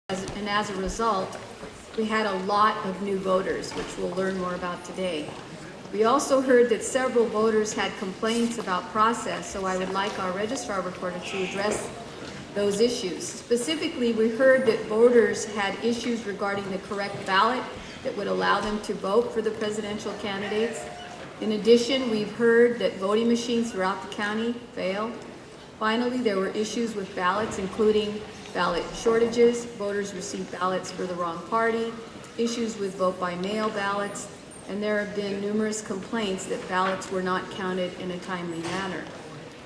And as a result, we had a lot of new voters, which we'll learn more about today. We also heard that several voters had complaints about process, so I would like our registrar recorder to address those issues. Specifically, we heard that voters had issues regarding the correct ballot that would allow them to vote for the presidential candidates. In addition, we've heard that voting machines throughout the county fail. Finally, there were issues with ballots, including ballot shortages, voters received ballots for the wrong party, issues with vote by mail ballots, and there have been numerous complaints that ballots were not counted in a timely manner.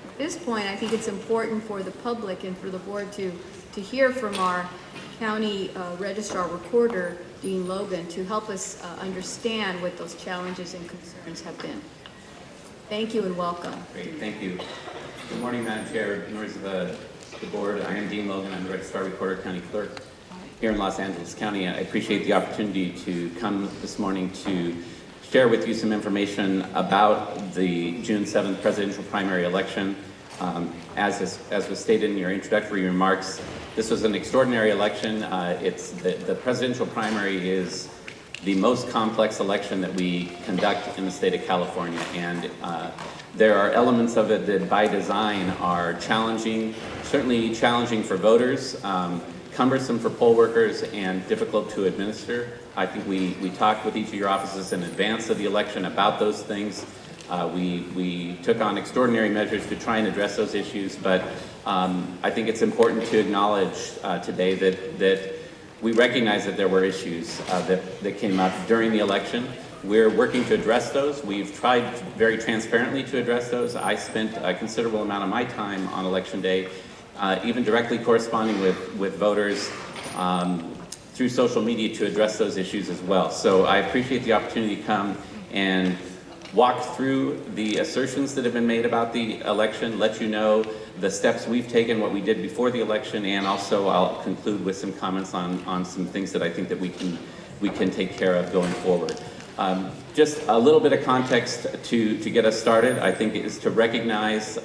At this point, I think it's important for the public and for the board to hear from our county registrar recorder, Dean Logan, to help us understand what those challenges and concerns have been. Thank you and welcome. Great, thank you. Good morning, Madam Chair, members of the board. I am Dean Logan. I'm the registrar recorder, county clerk here in Los Angeles County. I appreciate the opportunity to come this morning to share with you some information about the June 7th presidential primary election. As was stated in your introductory remarks, this was an extraordinary election. The presidential primary is the most complex election that we conduct in the state of California, and there are elements of it that by design are challenging, certainly challenging for voters, cumbersome for poll workers, and difficult to administer. I think we talked with each of your offices in advance of the election about those things. We took on extraordinary measures to try and address those issues, but I think it's important to acknowledge today that we recognize that there were issues that came up during the election. We're working to address those. We've tried very transparently to address those. I spent a considerable amount of my time on election day, even directly corresponding with voters through social media to address those issues as well. So I appreciate the opportunity to come and walk through the assertions that have been made about the election, let you know the steps we've taken, what we did before the election, and also I'll conclude with some comments on some things that I think that we can take care of going forward. Just a little bit of context to get us started, I think, is to recognize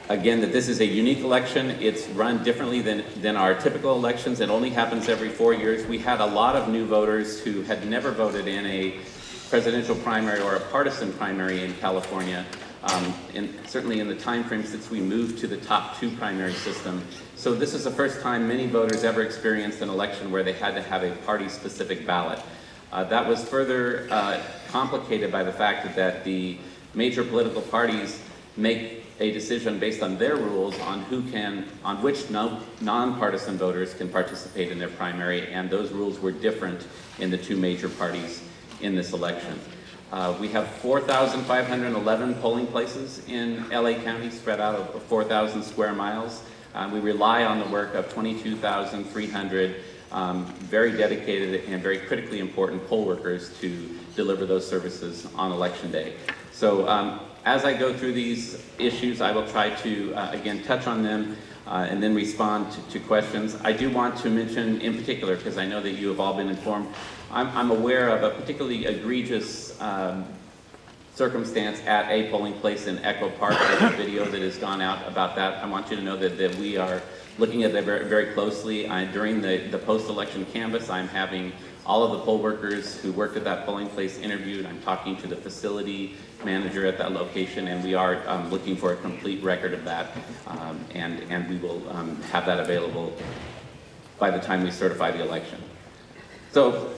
again that this is a unique election. It's run differently than our typical elections. It only happens every 4 years. We had a lot of new voters who had never voted in a presidential primary or a partisan primary in California, and certainly in the time frame since we moved to the top 2 primary system. So this is the first time many voters ever experienced an election where they had to have a party-specific ballot. That was further complicated by the fact that the major political parties make a decision based on their rules on which nonpartisan voters can participate in their primary, and those rules were different in the 2 major parties in this election. We have 4,511 polling places in LA County spread out over 4,000 square miles. We rely on the work of 22,300 very dedicated and very critically important poll workers to deliver those services on election day. So as I go through these issues, I will try to, again, touch on them and then respond to questions. I do want to mention in particular, because I know that you have all been informed, I'm aware of a particularly egregious circumstance at a polling place in Echo Park. There's a video that has gone out about that. I want you to know that we are looking at that very, very closely. During the post-election canvass, I'm having all of the poll workers who worked at that polling place interviewed. I'm talking to the facility manager at that location, and we are looking for a complete record of that, and we will have that available by the time we certify the election. So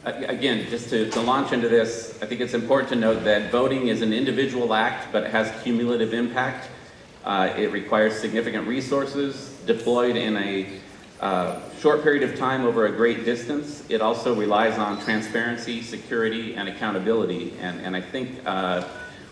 again, just to launch into this, I think it's important to note that voting is an individual act, but it has cumulative impact. It requires significant resources deployed in a short period of time over a great distance. It also relies on transparency, security, and accountability. And I think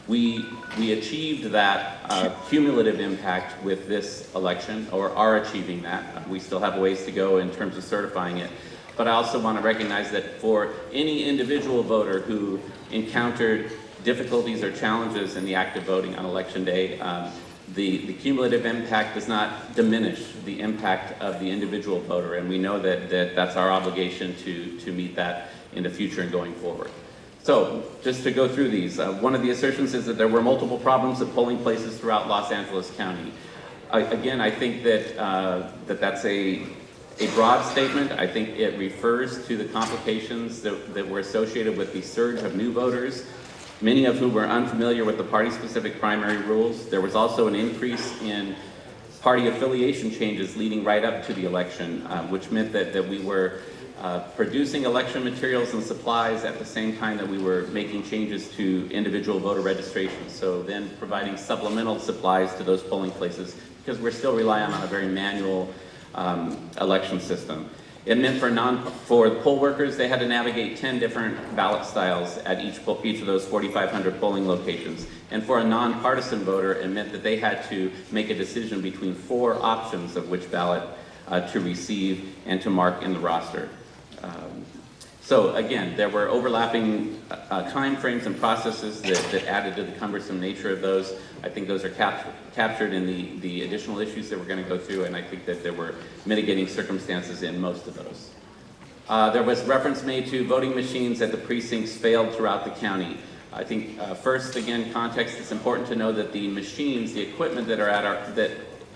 we achieved that cumulative impact with this election, or are achieving that. We still have a ways to go in terms of certifying it. But I also want to recognize that for any individual voter who encountered difficulties or challenges in the act of voting on election day, the cumulative impact does not diminish the impact of the individual voter, and we know that that's our obligation to meet that in the future and going forward. So, just to go through these, one of the assertions is that there were multiple problems at polling places throughout Los Angeles County. Again, I think that that's a broad statement. I think it refers to the complications that were associated with the surge of new voters, many of whom were unfamiliar with the party-specific primary rules. There was also an increase in party affiliation changes leading right up to the election, which meant that we were producing election materials and supplies at the same time that we were making changes to individual voter registrations. So then providing supplemental supplies to those polling places, because we're still relying on a very manual election system. It meant for the poll workers, they had to navigate 10 different ballot styles at each of those 4,500 polling locations. And for a nonpartisan voter, it meant that they had to make a decision between 4 options of which ballot to receive and to mark in the roster. So again, there were overlapping time frames and processes that added to the cumbersome nature of those. I think those are captured in the additional issues that we're going to go through, and I think that there were mitigating circumstances in most of those. There was reference made to voting machines at the precincts failed throughout the county. I think first, again, context, it's important to know that the machines, the equipment that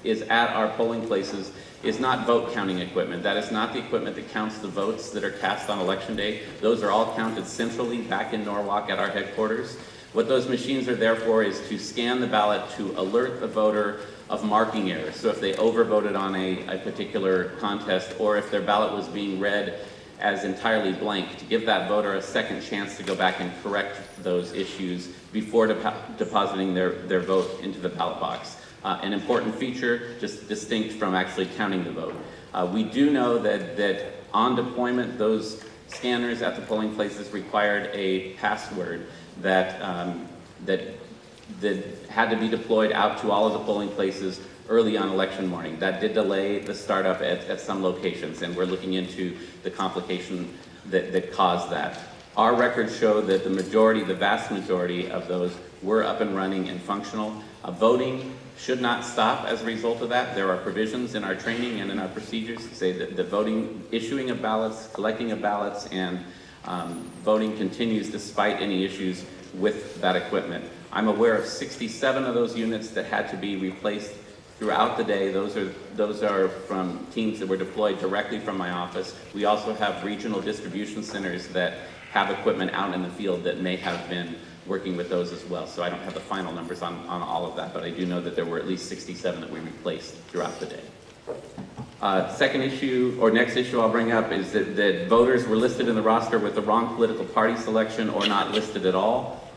is at our polling places is not vote counting equipment. That is not the equipment that counts the votes that are cast on election day. Those are all counted centrally back in Norwalk at our headquarters. What those machines are there for is to scan the ballot to alert the voter of marking errors. So if they overvoted on a particular contest, or if their ballot was being read as entirely blank, to give that voter a second chance to go back and correct those issues before depositing their vote into the ballot box. An important feature, just distinct from actually counting the vote. We do know that on deployment, those scanners at the polling places required a password that had to be deployed out to all of the polling places early on election morning. That did delay the startup at some locations, and we're looking into the complication that caused that. Our records show that the vast majority of those were up and running and functional. Voting should not stop as a result of that. There are provisions in our training and in our procedures to say that the voting, issuing of ballots, collecting of ballots, and voting continues despite any issues with that equipment. I'm aware of 67 of those units that had to be replaced throughout the day. Those are from teams that were deployed directly from my office. We also have regional distribution centers that have equipment out in the field that may have been working with those as well. So I don't have the final numbers on all of that, but I do know that there were at least 67 that we replaced throughout the day. Second issue, or next issue I'll bring up, is that voters were listed in the roster with the wrong political party selection or not listed at all.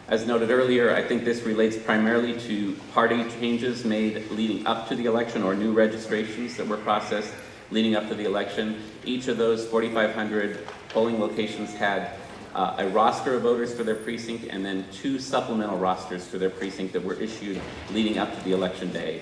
As noted earlier, I think this relates primarily to party changes made leading up to the election or new registrations that were processed leading up to the election. Each of those 4,500 polling locations had a roster of voters for their precinct and then 2 supplemental rosters for their precinct that were issued leading up to the election day.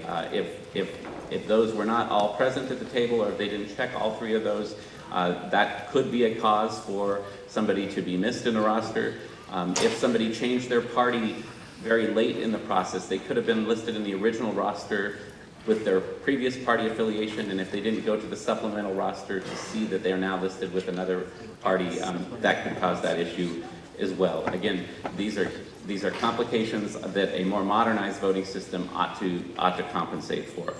If those were not all present at the table, or if they didn't check all 3 of those, that could be a cause for somebody to be missed in a roster. If somebody changed their party very late in the process, they could have been listed in the original roster with their previous party affiliation, and if they didn't go to the supplemental roster to see that they are now listed with another party, that could cause that issue as well. Again, these are complications that a more modernized voting system ought to compensate for.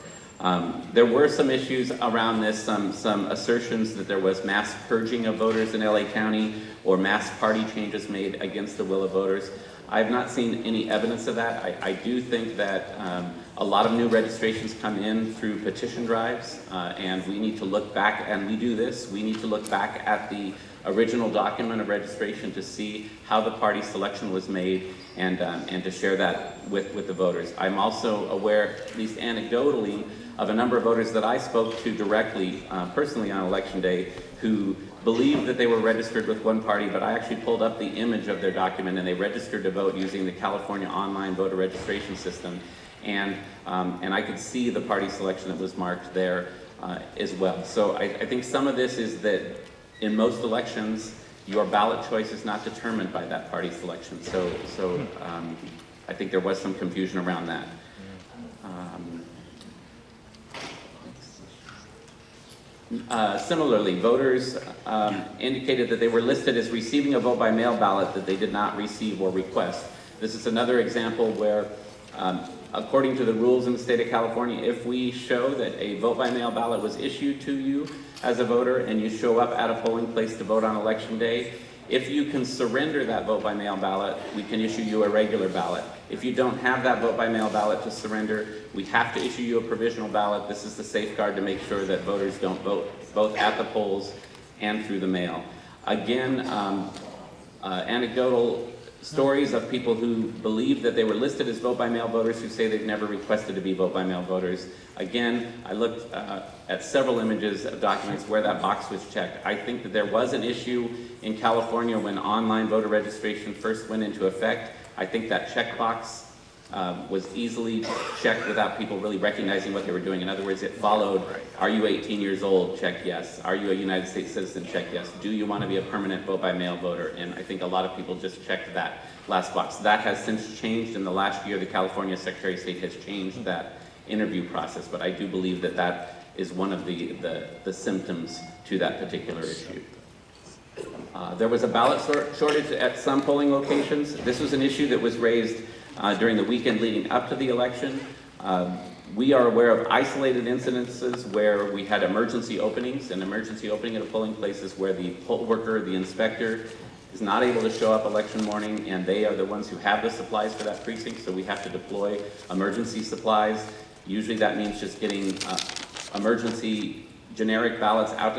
There were some issues around this, some assertions that there was mass purging of voters in LA County or mass party changes made against the will of voters. I have not seen any evidence of that. I do think that a lot of new registrations come in through petition drives, and we need to look back, and we do this, we need to look back at the original document of registration to see how the party selection was made and to share that with the voters. I'm also aware, at least anecdotally, of a number of voters that I spoke to directly, personally on election day, who believed that they were registered with one party, but I actually pulled up the image of their document and they registered to vote using the California online voter registration system. And I could see the party selection that was marked there as well. So I think some of this is that in most elections, your ballot choice is not determined by that party selection. So I think there was some confusion around that. Similarly, voters indicated that they were listed as receiving a vote by mail ballot that they did not receive or request. This is another example where According to the rules in the state of California, if we show that a vote-by-mail ballot was issued to you as a voter and you show up at a polling place to vote on election day, if you can surrender that vote-by-mail ballot, we can issue you a regular ballot. If you don't have that vote-by-mail ballot to surrender, we have to issue you a provisional ballot. This is the safeguard to make sure that voters don't vote both at the polls and through the mail. Again, anecdotal stories of people who believe that they were listed as vote-by-mail voters who say they've never requested to be vote-by-mail voters. Again, I looked at several images of documents where that box was checked. I think that there was an issue in California when online voter registration first went into effect. I think that checkbox was easily checked without people really recognizing what they were doing. In other words, it followed, are you 18 years old? Check yes. Are you a United States citizen? Check yes. Do you want to be a permanent vote-by-mail voter? And I think a lot of people just checked that last box. That has since changed in the last year. The California Secretary of State has changed that interview process, but I do believe that that is one of the symptoms to that particular issue. There was a ballot shortage at some polling locations. This was an issue that was raised during the weekend leading up to the election. We are aware of isolated incidences where we had emergency openings. An emergency opening at a polling place is where the poll worker, the inspector, is not able to show up election morning, and they are the ones who have the supplies for that precinct, so we have to deploy emergency supplies. Usually that means just getting emergency generic ballots out to